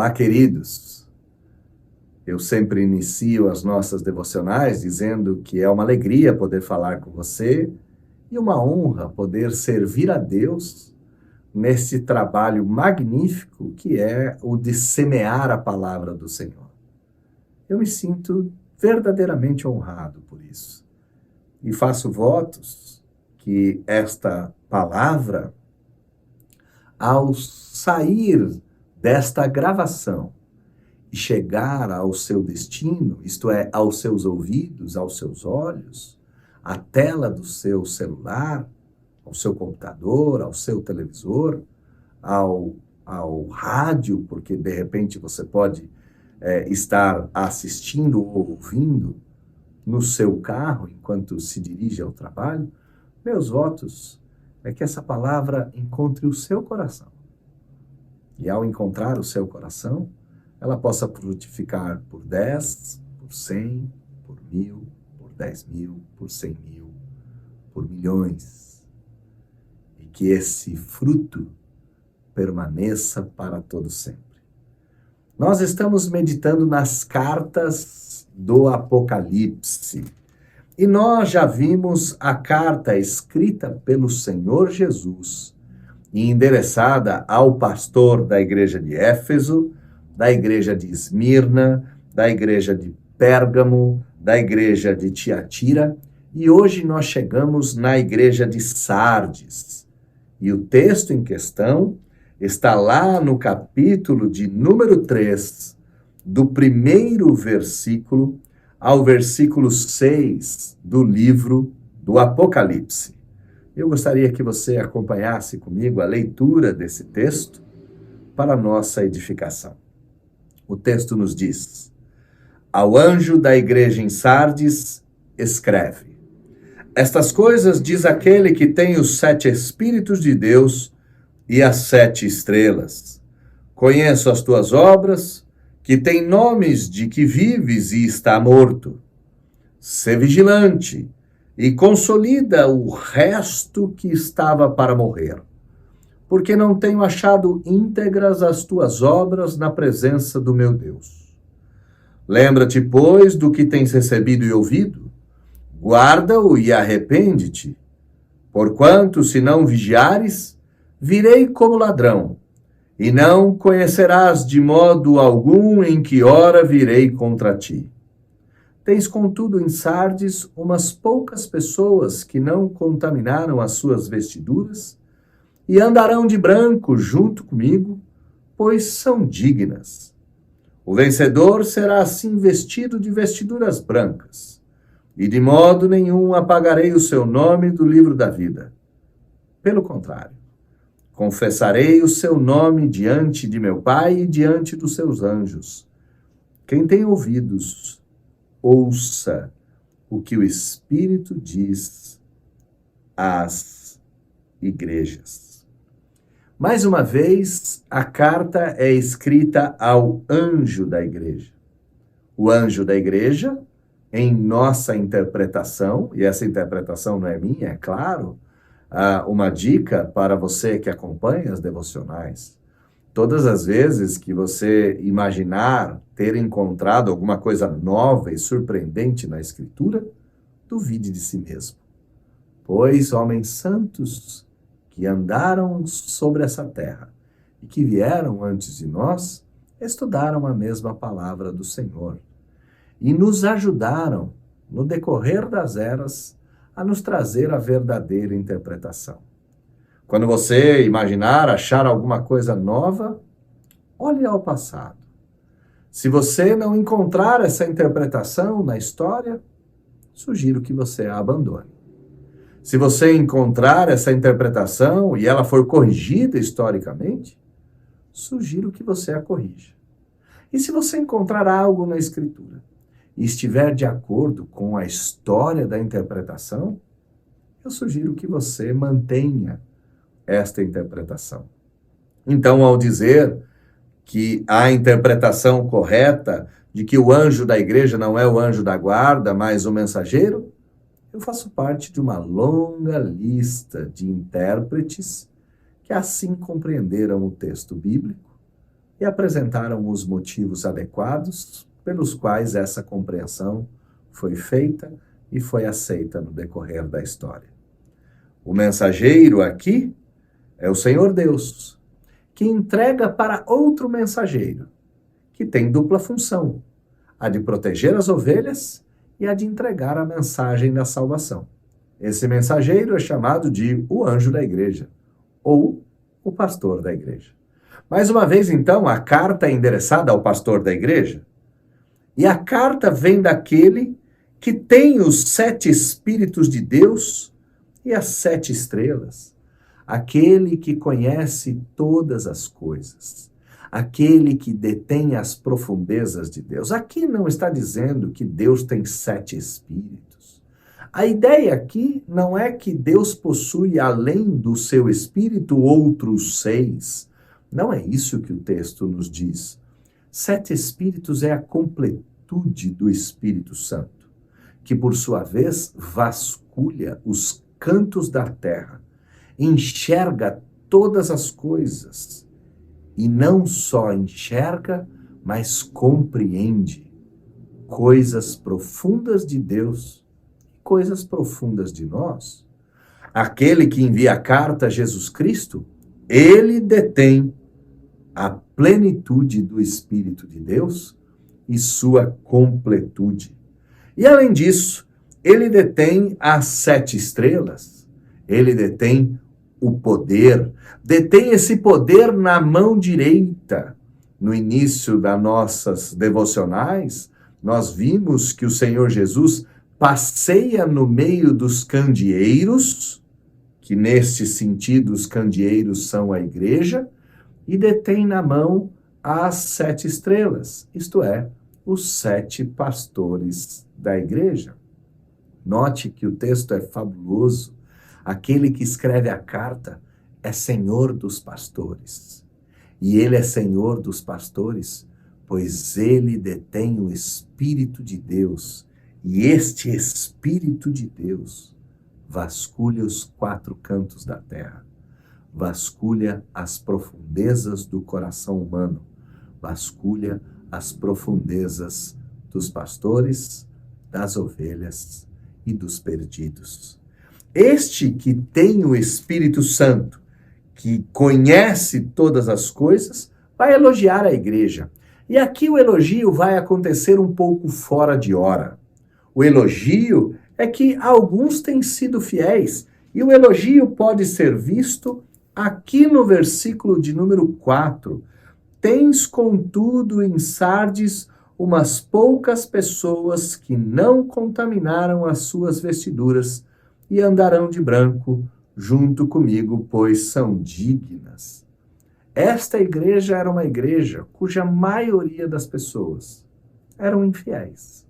Olá, queridos. Eu sempre inicio as nossas devocionais dizendo que é uma alegria poder falar com você e uma honra poder servir a Deus nesse trabalho magnífico que é o de semear a palavra do Senhor. Eu me sinto verdadeiramente honrado por isso. E faço votos que esta palavra, ao sair desta gravação e chegar ao seu destino, isto é, aos seus ouvidos, aos seus olhos, à tela do seu celular, ao seu computador, ao seu televisor, ao rádio, porque de repente você pode estar assistindo ou ouvindo no seu carro enquanto se dirige ao trabalho. Meus votos é que essa palavra encontre o seu coração. E ao encontrar o seu coração, ela possa frutificar por 10, por 100, por 1000, por 10.000, por 100.000, por milhões. E que esse fruto permaneça para todo sempre. Nós estamos meditando nas cartas do Apocalipse. E nós já vimos a carta escrita pelo Senhor Jesus e endereçada ao pastor da igreja de Éfeso, da igreja de Esmirna, da igreja de Pérgamo, da igreja de Tiatira, e hoje nós chegamos na igreja de Sardes. E o texto em questão está lá no capítulo de número 3, do primeiro versículo ao versículo 6 do livro do Apocalipse. Eu gostaria que você acompanhasse comigo a leitura desse texto para nossa edificação. O texto nos diz: ao anjo da igreja em Sardes, escreve: estas coisas diz aquele que tem os 7 Espíritos de Deus e as 7 estrelas. Conheço as tuas obras, que tem nomes de que vives e está morto. Sê vigilante e consolida o resto que estava para morrer, porque não tenho achado íntegras as tuas obras na presença do meu Deus. Lembra-te, pois, do que tens recebido e ouvido, guarda-o e arrepende-te, porquanto, se não vigiares, virei como ladrão, e não conhecerás de modo algum em que hora virei contra ti. Tens, contudo, em Sardes umas poucas pessoas que não contaminaram as suas vestiduras e andarão de branco junto comigo, pois são dignas. O vencedor será assim vestido de vestiduras brancas, e de modo nenhum apagarei o seu nome do livro da vida. Pelo contrário, confessarei o seu nome diante de meu Pai e diante dos seus anjos. Quem tem ouvidos, ouça o que o Espírito diz às igrejas. Mais uma vez, a carta é escrita ao anjo da igreja. O anjo da igreja, em nossa interpretação, e essa interpretação não é minha, é claro, uma dica para você que acompanha as devocionais. Todas as vezes que você imaginar ter encontrado alguma coisa nova e surpreendente na Escritura, duvide de si mesmo. Pois homens santos que andaram sobre essa terra e que vieram antes de nós, estudaram a mesma palavra do Senhor e nos ajudaram, no decorrer das eras, a nos trazer a verdadeira interpretação. Quando você imaginar achar alguma coisa nova, olhe ao passado. Se você não encontrar essa interpretação na história, sugiro que você a abandone. Se você encontrar essa interpretação e ela for corrigida historicamente, sugiro que você a corrija. E se você encontrar algo na Escritura e estiver de acordo com a história da interpretação, eu sugiro que você mantenha esta interpretação. Então, ao dizer que a interpretação correta de que o anjo da igreja não é o anjo da guarda, mas o mensageiro, eu faço parte de uma longa lista de intérpretes que assim compreenderam o texto bíblico e apresentaram os motivos adequados pelos quais essa compreensão foi feita e foi aceita no decorrer da história. O mensageiro aqui é o Senhor Deus, que entrega para outro mensageiro, que tem dupla função, a de proteger as ovelhas e a de entregar a mensagem da salvação. Esse mensageiro é chamado de o anjo da igreja, ou o pastor da igreja. Mais uma vez, então, a carta é endereçada ao pastor da igreja, e a carta vem daquele que tem os 7 Espíritos de Deus e as 7 estrelas, aquele que conhece todas as coisas, aquele que detém as profundezas de Deus. Aqui não está dizendo que Deus tem 7 espíritos. A ideia aqui não é que Deus possui, além do seu espírito, outros 6. Não é isso que o texto nos diz. 7 espíritos é a completude do Espírito Santo, que por sua vez vasculha os cantos da terra, enxerga todas as coisas, e não só enxerga, mas compreende coisas profundas de Deus, coisas profundas de nós. Aquele que envia a carta a Jesus Cristo, ele detém a plenitude do Espírito de Deus e sua completude. E além disso, ele detém as 7 estrelas, ele detém o poder, detém esse poder na mão direita. No início das nossas devocionais, nós vimos que o Senhor Jesus passeia no meio dos candeeiros, que neste sentido os candeeiros são a igreja, e detém na mão as 7 estrelas, isto é, os 7 pastores da igreja. Note que o texto é fabuloso. Aquele que escreve a carta é Senhor dos pastores. E ele é Senhor dos pastores, pois ele detém o Espírito de Deus. E este Espírito de Deus vasculha os 4 cantos da terra, vasculha as profundezas do coração humano, vasculha as profundezas dos pastores, das ovelhas e dos perdidos. Este que tem o Espírito Santo, que conhece todas as coisas, vai elogiar a igreja. E aqui o elogio vai acontecer um pouco fora de hora. O elogio é que alguns têm sido fiéis, e o elogio pode ser visto aqui no versículo de número 4. Tens, contudo, em Sardes umas poucas pessoas que não contaminaram as suas vestiduras e andarão de branco junto comigo, pois são dignas. Esta igreja era uma igreja cuja maioria das pessoas eram infiéis,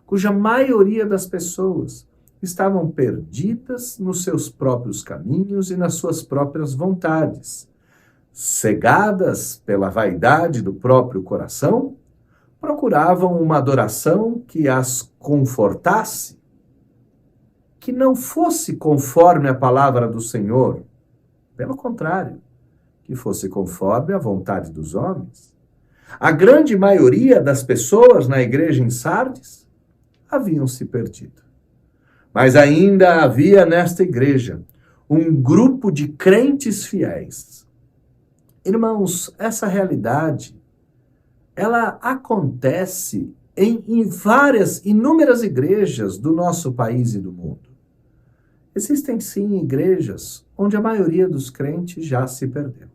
cuja maioria das pessoas estavam perdidas nos seus próprios caminhos e nas suas próprias vontades, cegadas pela vaidade do próprio coração, procuravam uma adoração que as confortasse, que não fosse conforme a palavra do Senhor, pelo contrário, que fosse conforme a vontade dos homens. A grande maioria das pessoas na igreja em Sardes haviam se perdido. Mas ainda havia nesta igreja um grupo de crentes fiéis. Irmãos, essa realidade, ela acontece em várias, inúmeras igrejas do nosso país e do mundo. Existem sim igrejas onde a maioria dos crentes já se perdeu.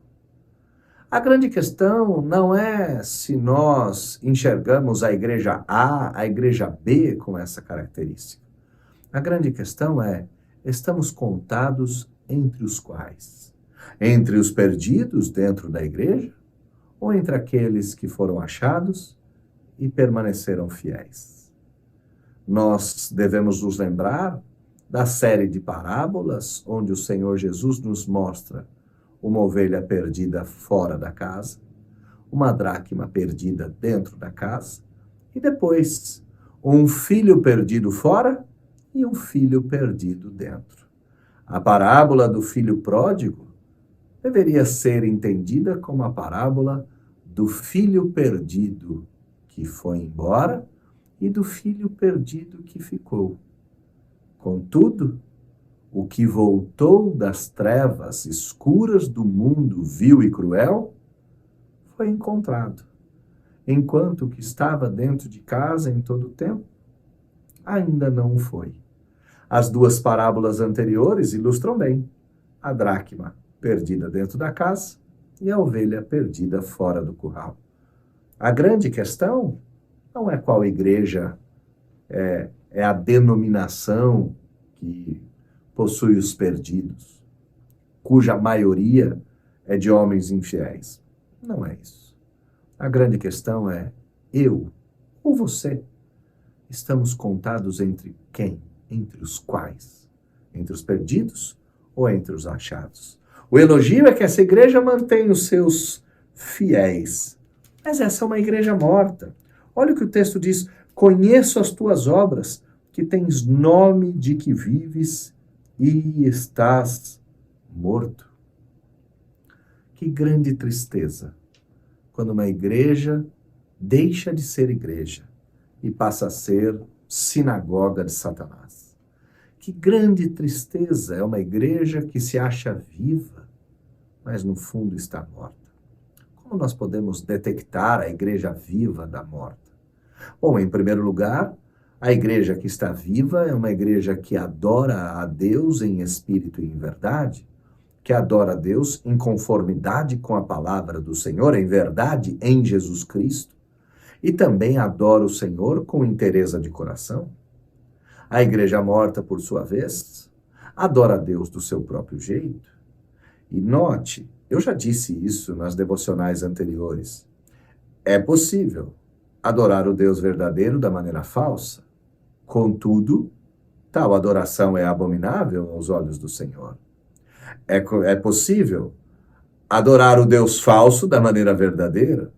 A grande questão não é se nós enxergamos a igreja A, a igreja B com essa característica. A grande questão é, estamos contados entre os quais? Entre os perdidos dentro da igreja ou entre aqueles que foram achados e permaneceram fiéis? Nós devemos nos lembrar da série de parábolas onde o Senhor Jesus nos mostra uma ovelha perdida fora da casa, uma dracma perdida dentro da casa, e depois um filho perdido fora e um filho perdido dentro. A parábola do filho pródigo deveria ser entendida como a parábola do filho perdido que foi embora e do filho perdido que ficou. Contudo, o que voltou das trevas escuras do mundo vil e cruel foi encontrado, enquanto o que estava dentro de casa em todo o tempo ainda não o foi. As duas parábolas anteriores ilustram bem a dracma perdida dentro da casa e a ovelha perdida fora do curral. A grande questão não é qual igreja é a denominação que possui os perdidos, cuja maioria é de homens infiéis. Não é isso. A grande questão é eu ou você estamos contados entre quem? Entre os quais? Entre os perdidos ou entre os achados? O elogio é que essa igreja mantém os seus fiéis. Mas essa é uma igreja morta. Olha o que o texto diz: conheço as tuas obras, que tens nome de que vives e estás morto. Que grande tristeza quando uma igreja deixa de ser igreja e passa a ser sinagoga de Satanás. Que grande tristeza é uma igreja que se acha viva, mas no fundo está morta. Como nós podemos detectar a igreja viva da morta? Bom, em primeiro lugar, a igreja que está viva é uma igreja que adora a Deus em espírito e em verdade, que adora a Deus em conformidade com a palavra do Senhor, em verdade, em Jesus Cristo, e também adora o Senhor com inteireza de coração. A igreja morta, por sua vez, adora a Deus do seu próprio jeito. E note, eu já disse isso nas devocionais anteriores, é possível adorar o Deus verdadeiro da maneira falsa. Contudo, tal adoração é abominável aos olhos do Senhor. É possível adorar o Deus falso da maneira verdadeira.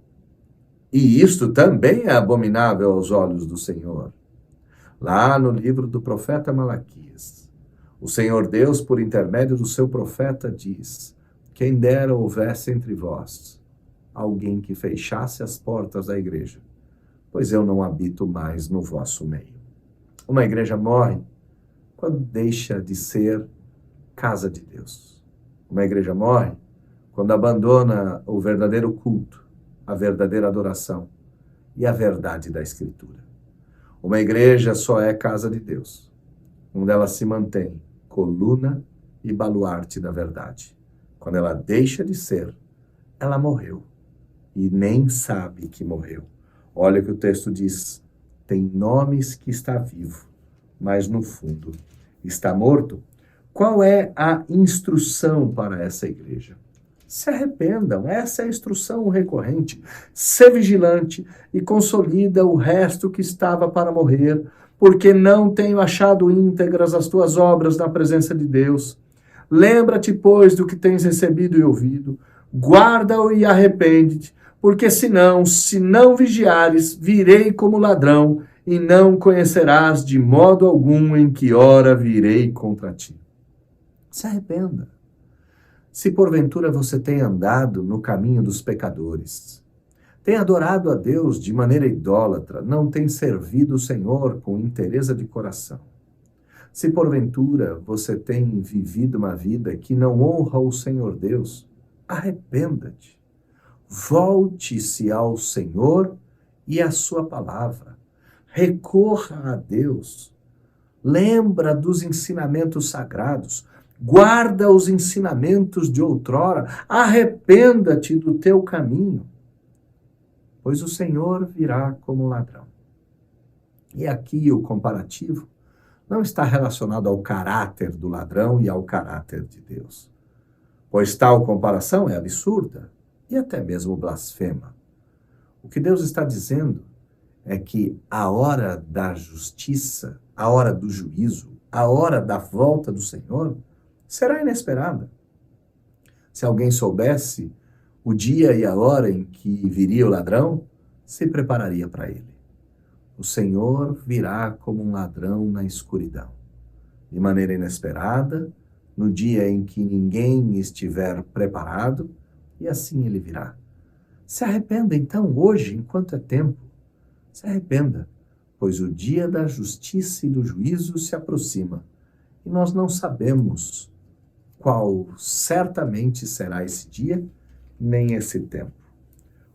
E isto também é abominável aos olhos do Senhor. Lá no livro do profeta Malaquias, o Senhor Deus, por intermédio do seu profeta, diz: quem dera houvesse entre vós alguém que fechasse as portas da igreja, pois eu não habito mais no vosso meio. Uma igreja morre quando deixa de ser casa de Deus. Uma igreja morre quando abandona o verdadeiro culto, a verdadeira adoração e a verdade da Escritura. Uma igreja só é casa de Deus, onde ela se mantém coluna e baluarte da verdade. Quando ela deixa de ser, ela morreu e nem sabe que morreu. Olha o que o texto diz: tem nomes que está vivo, mas no fundo está morto. Qual é a instrução para essa igreja? Se arrependam, essa é a instrução recorrente. Sê vigilante e consolida o resto que estava para morrer, porque não tenho achado íntegras as tuas obras na presença de Deus. Lembra-te, pois, do que tens recebido e ouvido, guarda-o e arrepende-te, porque senão, se não vigiares, virei como ladrão, e não conhecerás de modo algum em que hora virei contra ti. Se arrependa. Se porventura você tem andado no caminho dos pecadores, tem adorado a Deus de maneira idólatra, não tem servido o Senhor com inteireza de coração, se porventura você tem vivido uma vida que não honra o Senhor Deus, arrependa-te. Volte-se ao Senhor e à sua palavra. Recorra a Deus. Lembra dos ensinamentos sagrados. Guarda os ensinamentos de outrora. Arrependa-te do teu caminho, pois o Senhor virá como ladrão. E aqui o comparativo não está relacionado ao caráter do ladrão e ao caráter de Deus, pois tal comparação é absurda e até mesmo blasfema. O que Deus está dizendo é que a hora da justiça, a hora do juízo, a hora da volta do Senhor será inesperada. Se alguém soubesse o dia e a hora em que viria o ladrão, se prepararia para ele. O Senhor virá como um ladrão na escuridão, de maneira inesperada, no dia em que ninguém estiver preparado, e assim ele virá. Se arrependa então hoje, enquanto é tempo. Se arrependa, pois o dia da justiça e do juízo se aproxima. E nós não sabemos qual certamente será esse dia, nem esse tempo.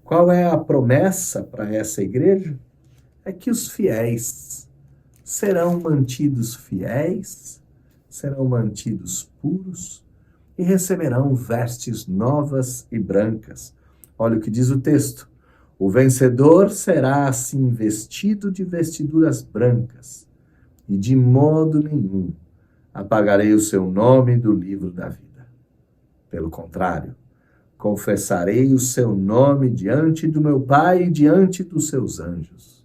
Qual é a promessa para essa igreja? É que os fiéis serão mantidos fiéis, serão mantidos puros e receberão vestes novas e brancas. Olha o que diz o texto. O vencedor será assim vestido de vestiduras brancas, e de modo nenhum apagarei o seu nome do livro da vida. Pelo contrário, confessarei o seu nome diante do meu Pai e diante dos seus anjos.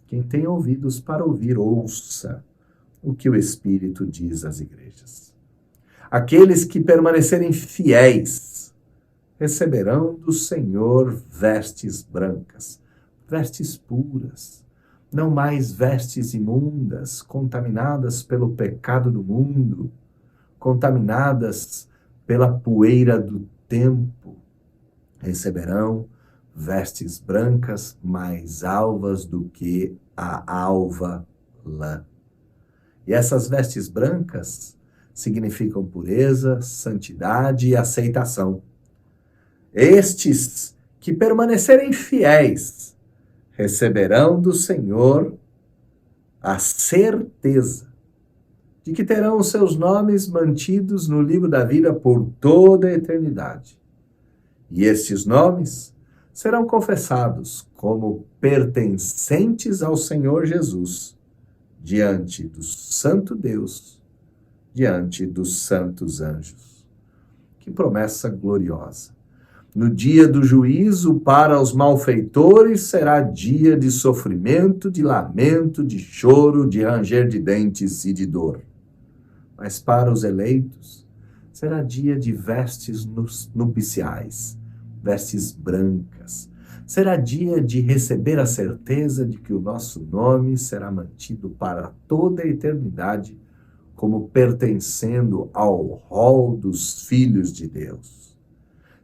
Quem tem ouvidos para ouvir, ouça o que o Espírito diz às igrejas. Aqueles que permanecerem fiéis receberão do Senhor vestes brancas, vestes puras, não mais vestes imundas, contaminadas pelo pecado do mundo, contaminadas pela poeira do tempo. Receberão vestes brancas mais alvas do que a alva lã. E essas vestes brancas significam pureza, santidade e aceitação. Estes que permanecerem fiéis receberão do Senhor a certeza de que terão os seus nomes mantidos no livro da vida por toda a eternidade. E estes nomes serão confessados como pertencentes ao Senhor Jesus, diante do Santo Deus, diante dos santos anjos. Que promessa gloriosa! No dia do juízo, para os malfeitores, será dia de sofrimento, de lamento, de choro, de ranger de dentes e de dor. Mas para os eleitos, será dia de vestes nupciais, vestes brancas. Será dia de receber a certeza de que o nosso nome será mantido para toda a eternidade como pertencendo ao rol dos filhos de Deus.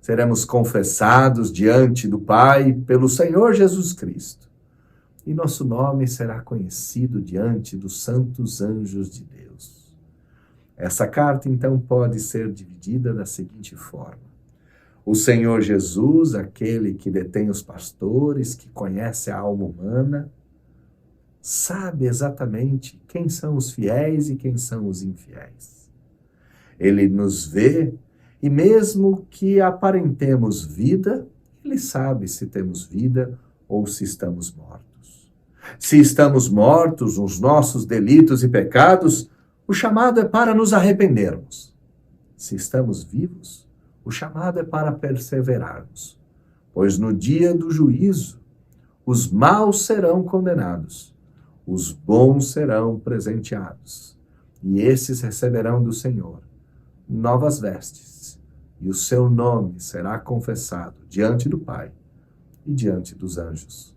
Seremos confessados diante do Pai pelo Senhor Jesus Cristo. E nosso nome será conhecido diante dos santos anjos de Deus. Essa carta, então, pode ser dividida da seguinte forma. O Senhor Jesus, aquele que detém os pastores, que conhece a alma humana, sabe exatamente quem são os fiéis e quem são os infiéis. Ele nos vê e mesmo que aparentemos vida, ele sabe se temos vida ou se estamos mortos. Se estamos mortos nos nossos delitos e pecados, o chamado é para nos arrependermos. Se estamos vivos, o chamado é para perseverarmos. Pois no dia do juízo, os maus serão condenados, os bons serão presenteados, e esses receberão do Senhor novas vestes, e o seu nome será confessado diante do Pai e diante dos anjos,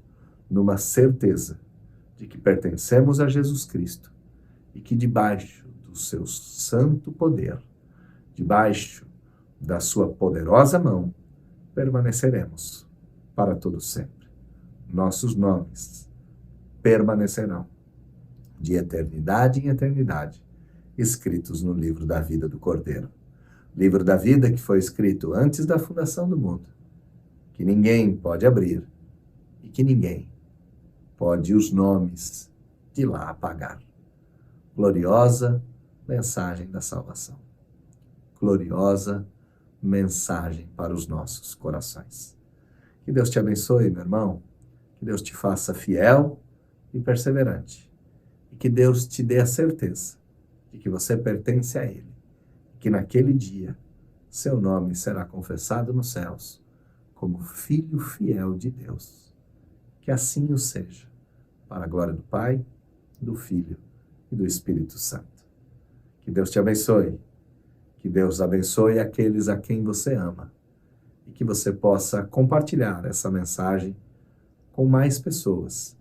numa certeza de que pertencemos a Jesus Cristo e que debaixo do seu santo poder, debaixo da sua poderosa mão, permaneceremos para todo sempre. Nossos nomes permanecerão de eternidade em eternidade, escritos no livro da vida do Cordeiro. Livro da vida que foi escrito antes da fundação do mundo, que ninguém pode abrir e que ninguém pode os nomes de lá apagar. Gloriosa mensagem da salvação. Gloriosa mensagem para os nossos corações. Que Deus te abençoe, meu irmão. Que Deus te faça fiel e perseverante. E que Deus te dê a certeza de que você pertence a Ele. Que naquele dia seu nome será confessado nos céus como filho fiel de Deus. Que assim o seja, para a glória do Pai, do Filho e do Espírito Santo. Que Deus te abençoe. Que Deus abençoe aqueles a quem você ama. E que você possa compartilhar essa mensagem com mais pessoas,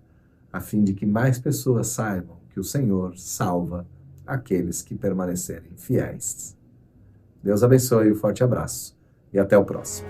a fim de que mais pessoas saibam que o Senhor salva aqueles que permanecerem fiéis. Deus abençoe, um forte abraço e até o próximo.